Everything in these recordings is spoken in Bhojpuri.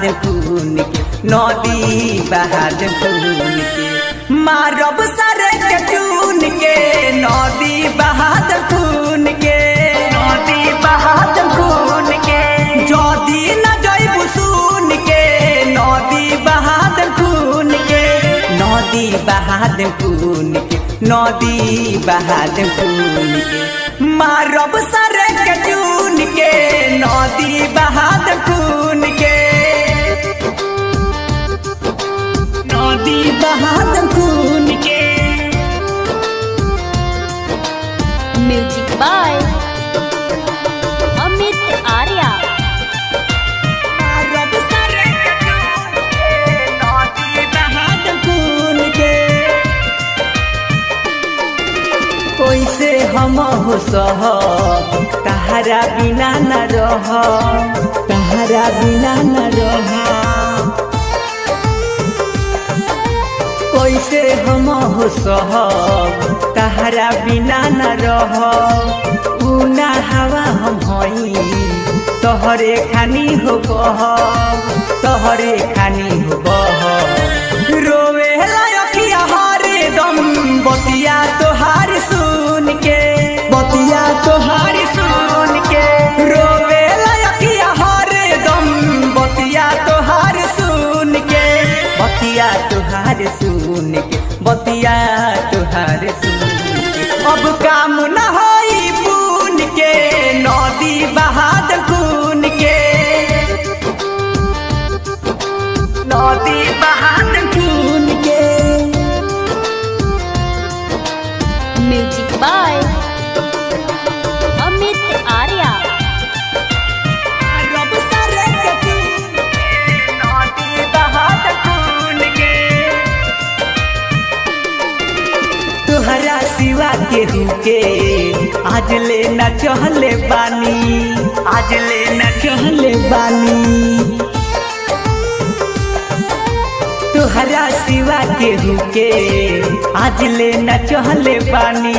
दे खून के, नदी बहा दे खून के, मारब सारे के चून के, नदी बहा दे खून के, नदी बहा दे खून के, जदी न जइबू सुन के, नदी बहा दे खून के, नदी बहा दे खून के, नदी बहा दे खून के, मारब सारे के चून के, नदी बहा दे खून के, नदी बहा दे खून के। Music by Amit Arya. मारब सारे के चून के, नदी बहा दे खून के, कैसे हम हो सह तहरा बिना न रह, तहरा बिना न रह, कैसे हम हो सह तहरा बिना न रह, उना हवा हम हई तोहरे खानी हो बह, तोहरे खानी हो बह, रोवे लायकिया हरे दम बतिया तोहार सुन के, बतिया तोहार सुन के, रोवे लायकिया हरे दम बतिया तोहार सुन के, बतिया तोहार सुन के, बतिया तोहार सुन के, अब काम न होई पून के, नदी बहा दे खून के, नदी बहा दे खून के। Music by Amit Arya. रब सारे के खून के, नदी बहा दे खून के, तुहरा सिवा केहू के आज ले न चहले बानी, आज ले न चहले बानी, तुहरा सिवा केहू के आज ले न चहले बानी,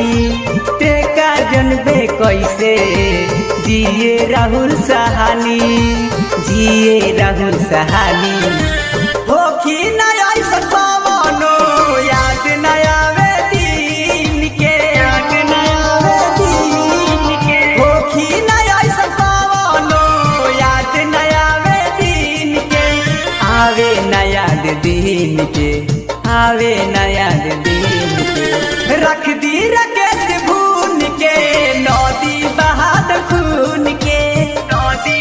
ते का जनबे कैसे जिए राहुल सहानी, जिए राहुल सहानी, होखी नया सतावनो याद नया वे दिन के, याद नया वे दिन के, होखी नया सतावनो याद नया वे दिन के, आवे नया दिन के, आवे नया दिन के, रख दी राकेश भून के, नदी बहा दे खून के, नदी